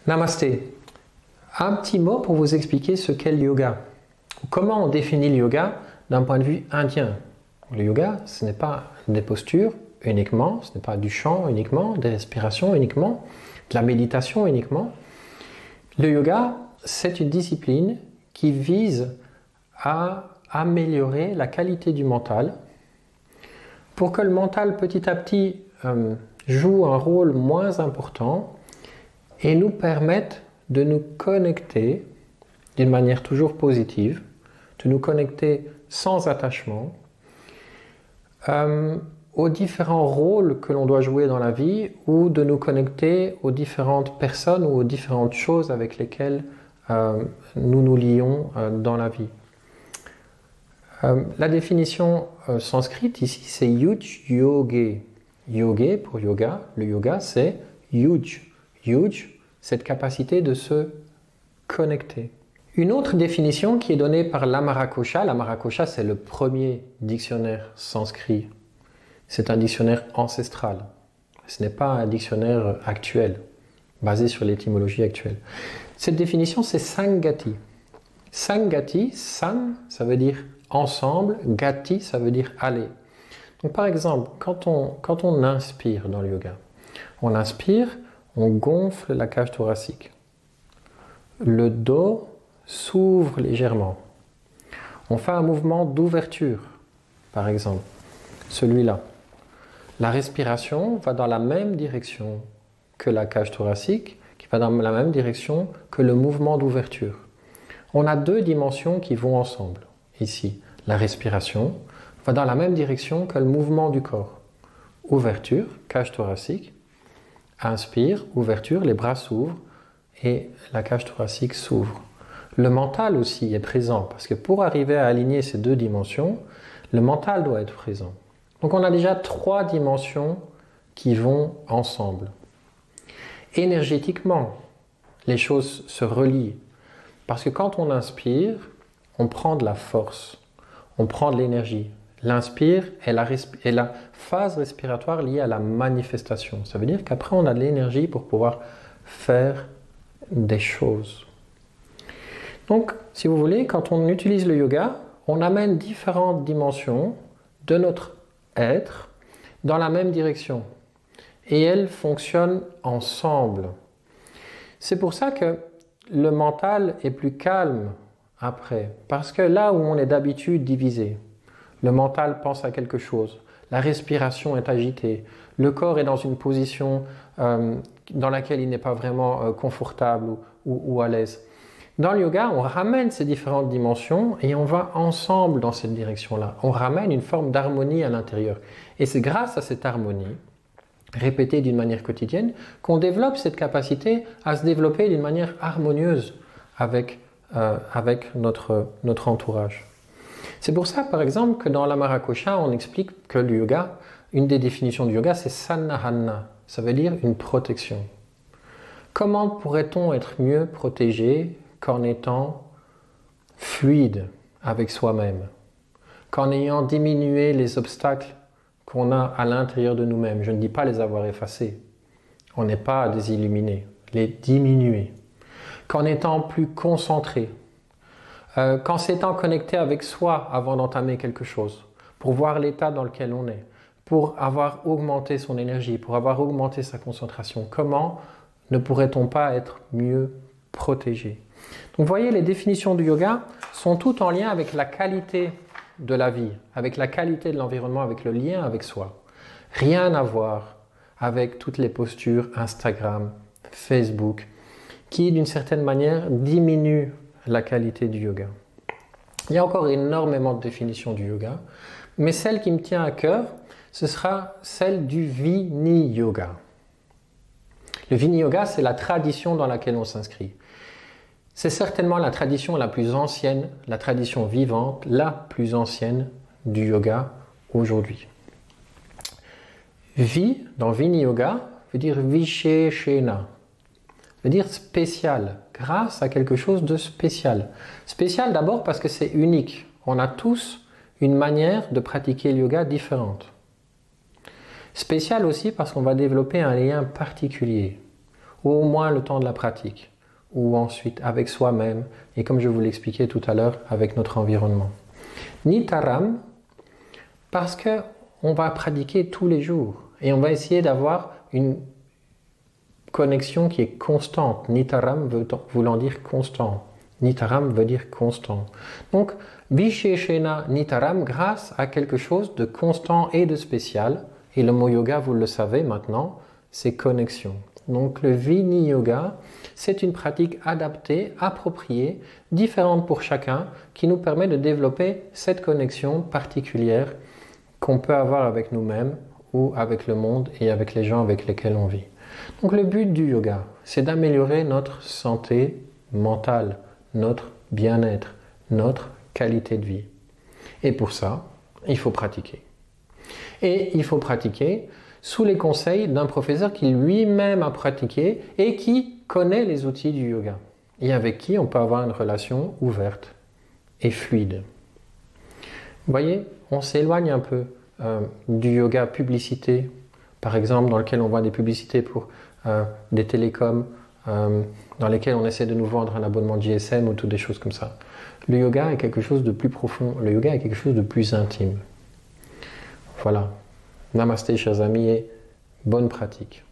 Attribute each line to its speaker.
Speaker 1: Namasté. Un petit mot pour vous expliquer ce qu'est le yoga. Comment on définit le yoga d'un point de vue indien. Le yoga, ce n'est pas des postures uniquement, ce n'est pas du chant uniquement, des respirations uniquement, de la méditation uniquement. Le yoga, c'est une discipline qui vise à améliorer la qualité du mental pour que le mental petit à petit joue un rôle moins important et nous permette de nous connecter d'une manière toujours positive, de nous connecter sans attachement aux différents rôles que l'on doit jouer dans la vie ou de nous connecter aux différentes personnes ou aux différentes choses avec lesquelles nous nous lions dans la vie. La définition sanskrite ici, c'est yuj yoge. Yoge pour yoga, le yoga c'est yuj. Yuj, cette capacité de se connecter. Une autre définition qui est donnée par l'Amarakosha, l'Amarakosha c'est le premier dictionnaire sanskrit. C'est un dictionnaire ancestral. Ce n'est pas un dictionnaire actuel, basé sur l'étymologie actuelle. Cette définition c'est Sangati. Sangati, Sang, ça veut dire ensemble, Gati, ça veut dire aller. Donc par exemple, quand on inspire dans le yoga, on inspire, on gonfle la cage thoracique. Le dos s'ouvre légèrement. On fait un mouvement d'ouverture, par exemple, celui-là. La respiration va dans la même direction que la cage thoracique, qui va dans la même direction que le mouvement d'ouverture. On a deux dimensions qui vont ensemble. Ici, la respiration va dans la même direction que le mouvement du corps. Ouverture, cage thoracique. Inspire, ouverture, les bras s'ouvrent et la cage thoracique s'ouvre. Le mental aussi est présent parce que pour arriver à aligner ces deux dimensions, le mental doit être présent. Donc on a déjà trois dimensions qui vont ensemble. Énergétiquement, les choses se relient parce que quand on inspire, on prend de la force, on prend de l'énergie. L'inspire est la phase respiratoire liée à la manifestation. Ça veut dire qu'après on a de l'énergie pour pouvoir faire des choses. Donc, si vous voulez, quand on utilise le yoga, on amène différentes dimensions de notre être dans la même direction. Et elles fonctionnent ensemble. C'est pour ça que le mental est plus calme après. Parce que là où on est d'habitude divisé, le mental pense à quelque chose, la respiration est agitée, le corps est dans une position dans laquelle il n'est pas vraiment confortable ou à l'aise. Dans le yoga, on ramène ces différentes dimensions et on va ensemble dans cette direction-là. On ramène une forme d'harmonie à l'intérieur. Et c'est grâce à cette harmonie, répétée d'une manière quotidienne, qu'on développe cette capacité à se développer d'une manière harmonieuse avec notre entourage. C'est pour ça, par exemple, que dans l'Amarakosha, on explique que le yoga, une des définitions du yoga, c'est Sannahana. Ça veut dire une protection. Comment pourrait-on être mieux protégé qu'en étant fluide avec soi-même, qu'en ayant diminué les obstacles qu'on a à l'intérieur de nous-mêmes? Je ne dis pas les avoir effacés. On n'est pas des illuminés. Les diminuer. Qu'en étant plus concentré. Qu'en s'étant connecté avec soi avant d'entamer quelque chose, pour voir l'état dans lequel on est, pour avoir augmenté son énergie, pour avoir augmenté sa concentration, comment ne pourrait-on pas être mieux protégé? Donc vous voyez, les définitions du yoga sont toutes en lien avec la qualité de la vie, avec la qualité de l'environnement, avec le lien avec soi. Rien à voir avec toutes les postures Instagram, Facebook, qui d'une certaine manière diminuent la qualité du yoga. Il y a encore énormément de définitions du yoga, mais celle qui me tient à cœur, ce sera celle du Vini Yoga. Le Vini Yoga, c'est la tradition dans laquelle on s'inscrit. C'est certainement la tradition la plus ancienne, la tradition vivante, la plus ancienne du yoga aujourd'hui. Vi, dans Vini Yoga, veut dire Visheshena, veut dire spécial, grâce à quelque chose de spécial. Spécial d'abord parce que c'est unique. On a tous une manière de pratiquer le yoga différente. Spécial aussi parce qu'on va développer un lien particulier. ou au moins le temps de la pratique, ou ensuite avec soi-même, et comme je vous l'expliquais tout à l'heure, avec notre environnement. Nitaram, parce qu'on va pratiquer tous les jours, et on va essayer d'avoir une connexion qui est constante. Nitaram voulant dire constant. Nitaram veut dire constant. Donc, Visheshena Nitaram, grâce à quelque chose de constant et de spécial, et le mot yoga, vous le savez maintenant, c'est connexion. Donc, le Vini Yoga, c'est une pratique adaptée, appropriée, différente pour chacun, qui nous permet de développer cette connexion particulière qu'on peut avoir avec nous-mêmes ou avec le monde et avec les gens avec lesquels on vit. Donc le but du yoga, c'est d'améliorer notre santé mentale, notre bien-être, notre qualité de vie. Et pour ça, il faut pratiquer. Et il faut pratiquer sous les conseils d'un professeur qui lui-même a pratiqué et qui connaît les outils du yoga. Et avec qui on peut avoir une relation ouverte et fluide. Vous voyez, on s'éloigne un peu du yoga publicité, par exemple, dans lequel on voit des publicités pour des télécoms, dans lesquels on essaie de nous vendre un abonnement GSM ou toutes des choses comme ça. Le yoga est quelque chose de plus profond, le yoga est quelque chose de plus intime. Voilà. Namasté, chers amis, et bonne pratique.